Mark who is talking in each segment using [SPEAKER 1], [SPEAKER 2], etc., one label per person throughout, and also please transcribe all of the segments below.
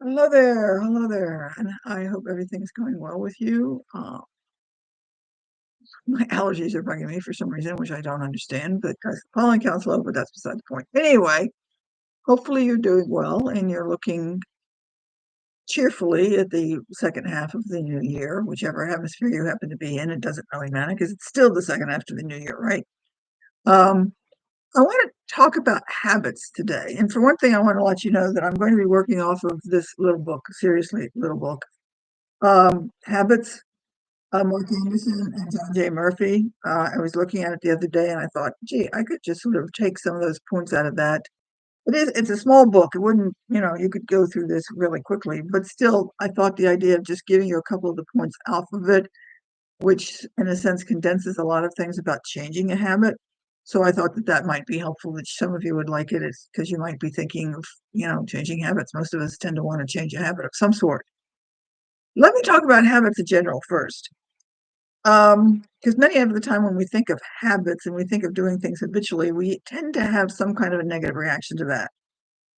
[SPEAKER 1] Hello there, hello there, and I hope everything's going well with you. My allergies are bugging me for some reason, which I don't understand, but pollen count's low, but that's beside the point. Anyway, hopefully you're doing well and you're looking cheerfully at the second half of the new year, whichever hemisphere you happen to be in. It doesn't really matter because it's still the second half of the new year, right? Um, I want to talk about habits today. And for one thing, I want to let you know that I'm going to be working off of this little book, seriously, little book, Habits, Mark Anderson and John J. Murphy. I was looking at it the other day and I thought, gee, I could just sort of take some of those points out of that. It's a small book. It wouldn't, you could go through this really quickly, but still, I thought the idea of just giving you a couple of the points off of it, which in a sense condenses a lot of things about changing a habit. So I thought that that might be helpful, that some of you would like it, because you might be thinking of, changing habits. Most of us tend to want to change a habit of some sort. Let me talk about habits in general first. Because many of the time when we think of habits and we think of doing things habitually, we tend to have some kind of a negative reaction to that.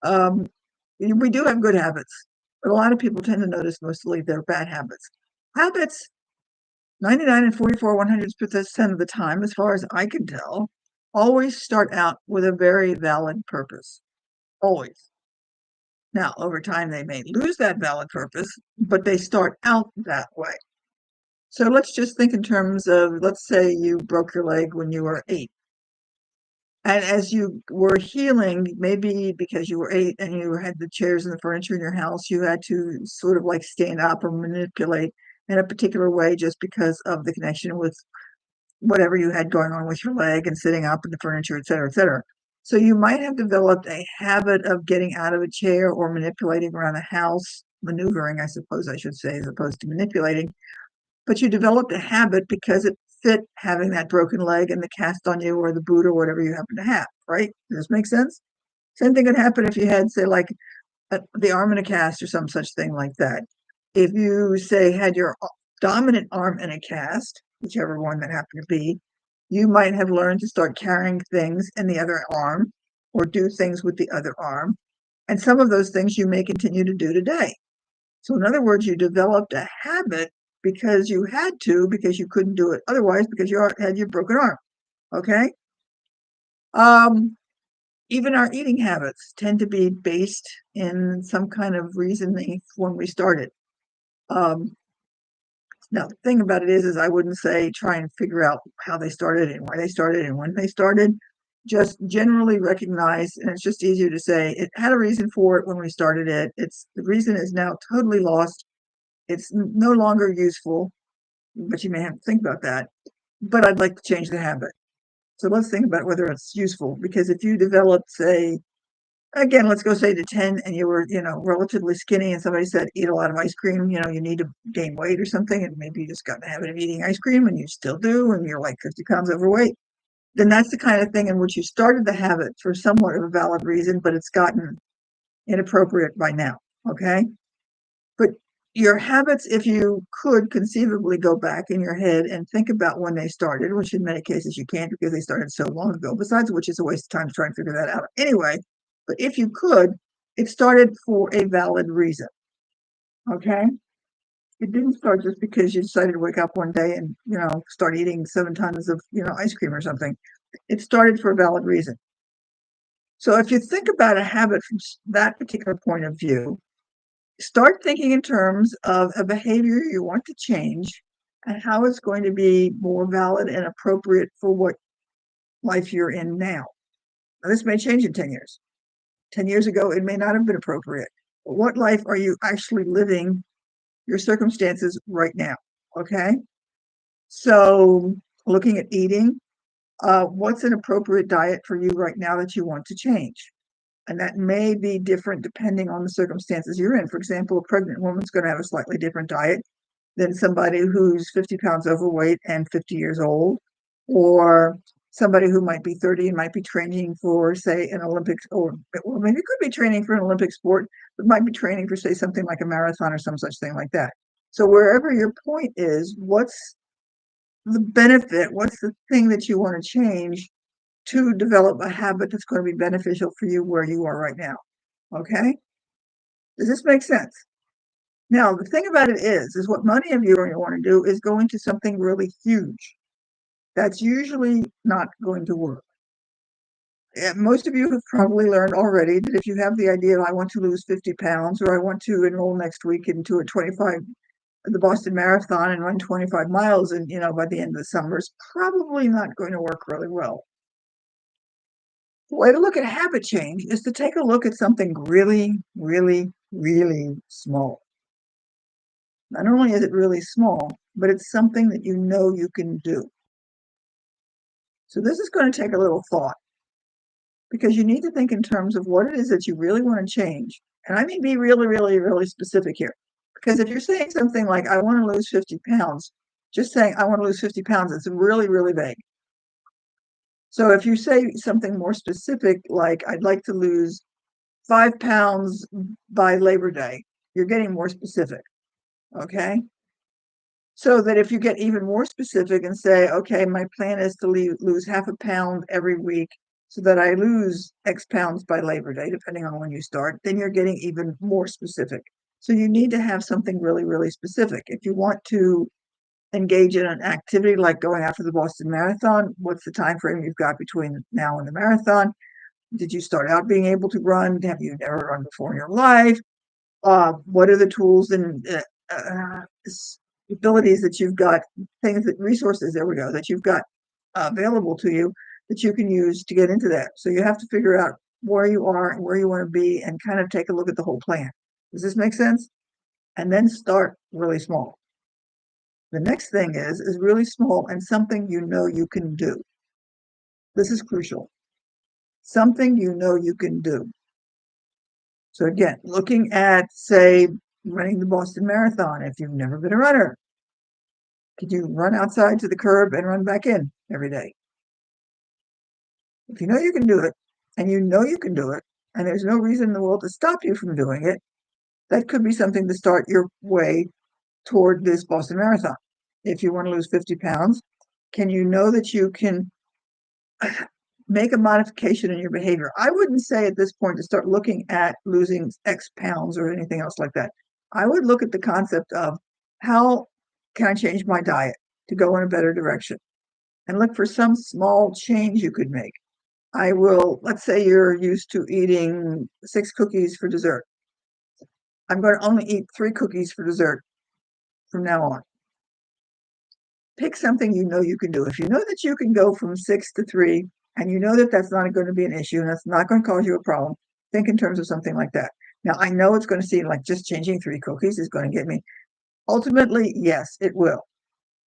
[SPEAKER 1] Um, we do have good habits, but a lot of people tend to notice mostly their bad habits. Habits, 99 and 44 100% of the time, as far as I can tell, always start out with a very valid purpose. Always. Now, over time, they may lose that valid purpose, but they start out that way. So let's just think in terms of, let's say you broke your leg when you were 8. And as you were healing, maybe because you were 8 and you had the chairs and the furniture in your house, you had to sort of like stand up or manipulate in a particular way just because of the connection with whatever you had going on with your leg and sitting up and the furniture, et cetera, et cetera. So you might have developed a habit of getting out of a chair or manipulating around the house, maneuvering, I suppose I should say, as opposed to manipulating, but you developed a habit because it fit having that broken leg and the cast on you or the boot or whatever you happen to have, right? Does this make sense? Same thing could happen if you had, say, like the arm in a cast or some such thing like that. If you, say, had your dominant arm in a cast, whichever one that happened to be, you might have learned to start carrying things in the other arm or do things with the other arm. And some of those things you may continue to do today. So in other words, you developed a habit because you had to, because you couldn't do it otherwise, because you had your broken arm. Okay. Um, Even our eating habits tend to be based in some kind of reasoning when we started. Um, Now, the thing about it is I wouldn't say try and figure out how they started and why they started and when they started. Just generally recognize, and it's just easier to say it had a reason for it when we started it. It's the reason is now totally lost. It's no longer useful, but you may have to think about that. But I'd like to change the habit. So let's think about whether it's useful, because if you develop, say, again, let's go say to 10 and you were, relatively skinny and somebody said, eat a lot of ice cream, you need to gain weight or something, and maybe you just got in the habit of eating ice cream and you still do, and you're like 50 pounds overweight, then that's the kind of thing in which you started the habit for somewhat of a valid reason, but it's gotten inappropriate by now. Okay. But your habits, if you could conceivably go back in your head and think about when they started, which in many cases you can't because they started so long ago, besides which is a waste of time to try and figure that out anyway. But if you could, it started for a valid reason. Okay. It didn't start just because you decided to wake up one day and, start eating 7 tons of, ice cream or something. It started for a valid reason. So if you think about a habit from that particular point of view, start thinking in terms of a behavior you want to change and how it's going to be more valid and appropriate for what life you're in now. Now, this may change in 10 years. 10 years ago, it may not have been appropriate. But what life are you actually living, your circumstances right now? Okay. So, looking at eating, what's an appropriate diet for you right now that you want to change? And that may be different depending on the circumstances you're in. For example, a pregnant woman's going to have a slightly different diet than somebody who's 50 pounds overweight and 50 years old, or somebody who might be 30 and might be training for, say, an Olympics, or well, maybe could be training for an Olympic sport, but might be training for, say, something like a marathon or some such thing like that. So wherever your point is, what's the benefit? What's the thing that you want to change to develop a habit that's going to be beneficial for you where you are right now? Okay. Does this make sense? Now, the thing about it is what many of you are going to want to do is go into something really huge. That's usually not going to work. Most of you have probably learned already that if you have the idea of I want to lose 50 pounds or I want to enroll next week into the Boston Marathon and run 25 miles and by the end of the summer, is probably not going to work really well. The way to look at habit change is to take a look at something really, really, really small. Not only is it really small, but it's something that you know you can do. So this is going to take a little thought because you need to think in terms of what it is that you really want to change. And I mean, be really, really, really specific here. Because if you're saying something like, I want to lose 50 pounds, just saying, I want to lose 50 pounds, it's really, really vague. So if you say something more specific, like, I'd like to lose 5 pounds by Labor Day, you're getting more specific. Okay. So that if you get even more specific and say, okay, my plan is to lose half a pound every week so that I lose X pounds by Labor Day, depending on when you start, then you're getting even more specific. So you need to have something really, really specific. If you want to engage in an activity like going after the Boston Marathon, what's the time frame you've got between now and the marathon? Did you start out being able to run? Have you never run before in your life? What are the tools and abilities that you've got, resources, there we go, that you've got available to you that you can use to get into that. So you have to figure out where you are and where you want to be and kind of take a look at the whole plan. Does this make sense? And then start really small. The next thing is really small and something you know you can do. This is crucial. Something you know you can do. So again, looking at, say, running the Boston Marathon, if you've never been a runner, could you run outside to the curb and run back in every day? If you know you can do it, and you know you can do it, and there's no reason in the world to stop you from doing it, that could be something to start your way toward this Boston Marathon. If you want to lose 50 pounds, can you know that you can make a modification in your behavior? I wouldn't say at this point to start looking at losing X pounds or anything else like that. I would look at the concept of how can I change my diet to go in a better direction and look for some small change you could make. Let's say you're used to eating 6 cookies for dessert. I'm going to only eat 3 cookies for dessert from now on. Pick something you know you can do. If you know that you can go from 6 to 3, and you know that that's not going to be an issue and that's not going to cause you a problem, think in terms of something like that. Now, I know it's going to seem like just changing 3 cookies is going to get me. Ultimately, yes, it will.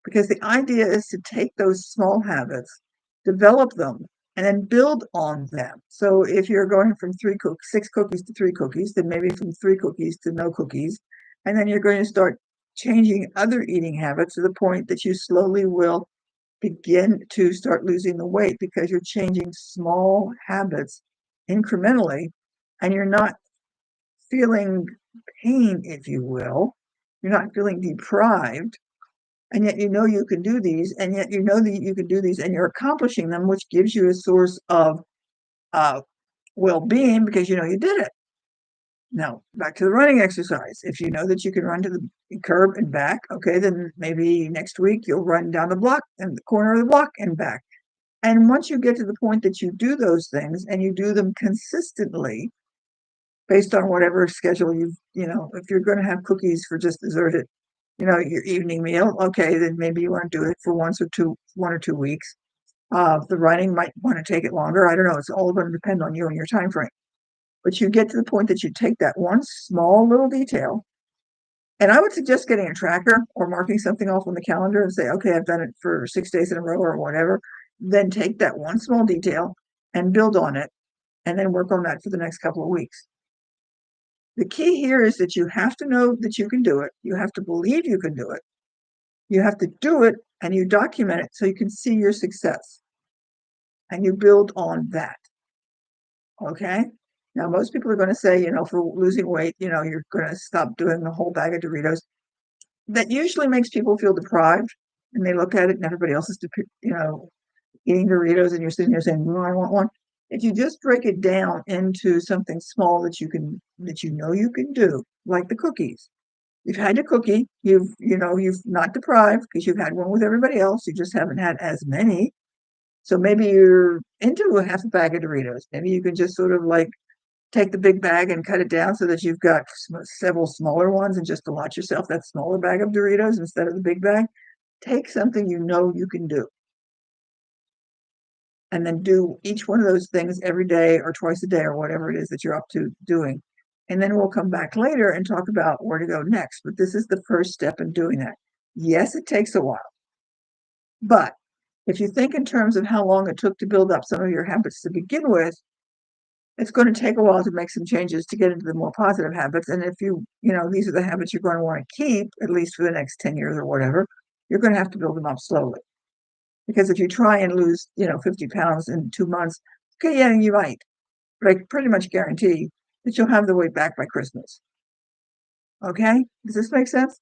[SPEAKER 1] Because the idea is to take those small habits, develop them, and then build on them. So if you're going from 6 cookies to 3 cookies, then maybe from 3 cookies to no cookies. And then you're going to start changing other eating habits to the point that you slowly will begin to start losing the weight because you're changing small habits incrementally and you're not feeling pain, if you will. You're not feeling deprived. And yet you know you can do these, and yet you know that you can do these and you're accomplishing them, which gives you a source of uh, well-being because you know you did it. Now, back to the running exercise. If you know that you can run to the curb and back, okay, then maybe next week you'll run down the block and the corner of the block and back. And once you get to the point that you do those things and you do them consistently based on whatever schedule if you're going to have cookies for just dessert at, your evening meal, okay, then maybe you want to do it for 1 or 2 weeks. The running might want to take it longer. I don't know. It's all going to depend on you and your time frame. But you get to the point that you take that one small little detail, and I would suggest getting a tracker or marking something off on the calendar and say, okay, I've done it for 6 days in a row or whatever. Then take that one small detail and build on it, and then work on that for the next couple of weeks. The key here is that you have to know that you can do it. You have to believe you can do it. You have to do it, and you document it so you can see your success. And you build on that. Okay? Now, most people are going to say, for losing weight, you're going to stop doing the whole bag of Doritos. That usually makes people feel deprived, and they look at it, and everybody else is, eating Doritos, and you're sitting there saying, "Oh, I want one." if you just break it down into something small that you can do, like the cookies. You've had your cookie, you've not deprived because you've had one with everybody else, you just haven't had as many. So maybe you're into a half a bag of Doritos. Maybe you can just sort of like take the big bag and cut it down so that you've got several smaller ones and just allot yourself that smaller bag of Doritos instead of the big bag. Take something you know you can do and then do each one of those things every day or twice a day or whatever it is that you're up to doing. And then we'll come back later and talk about where to go next. But this is the first step in doing that. Yes, it takes a while, but if you think in terms of how long it took to build up some of your habits to begin with, it's going to take a while to make some changes to get into the more positive habits. And if these are the habits you're going to want to keep, at least for the next 10 years or whatever, you're going to have to build them up slowly. Because if you try and lose, 50 pounds in 2 months, okay, yeah, you might, but I pretty much guarantee that you'll have the weight back by Christmas. Okay? Does this make sense?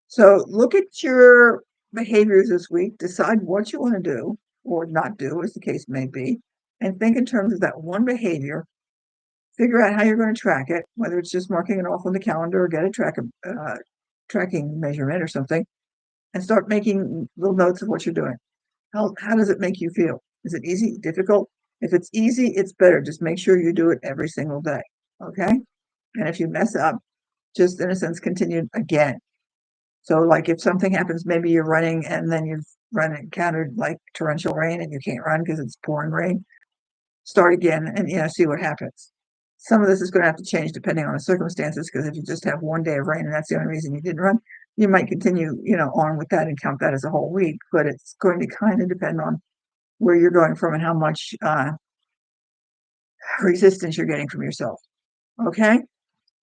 [SPEAKER 1] So look at your behaviors this week, decide what you want to do or not do, as the case may be, and think in terms of that one behavior. Figure out how you're going to track it, whether it's just marking it off on the calendar or get a tracking measurement or something, and start making little notes of what you're doing. How does it make you feel? Is it easy, difficult? If it's easy, it's better. Just make sure you do it every single day. Okay? And if you mess up, just in a sense, continue again. So, like if something happens, maybe you're running and then you've encountered like torrential rain and you can't run because it's pouring rain, start again and see what happens. Some of this is going to have to change depending on the circumstances, because if you just have one day of rain and that's the only reason you didn't run, you might continue, on with that and count that as a whole week. But it's going to kind of depend on where you're going from and how much resistance you're getting from yourself. Okay.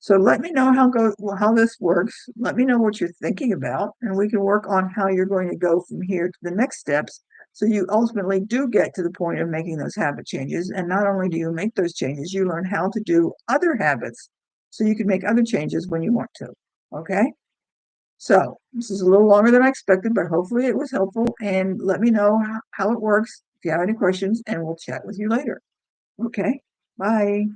[SPEAKER 1] So let me know how this works. Let me know what you're thinking about, and we can work on how you're going to go from here to the next steps. So you ultimately do get to the point of making those habit changes. And not only do you make those changes, you learn how to do other habits so you can make other changes when you want to. Okay. So this is a little longer than I expected, but hopefully it was helpful. And let me know how it works if you have any questions, and we'll chat with you later. Okay. Bye.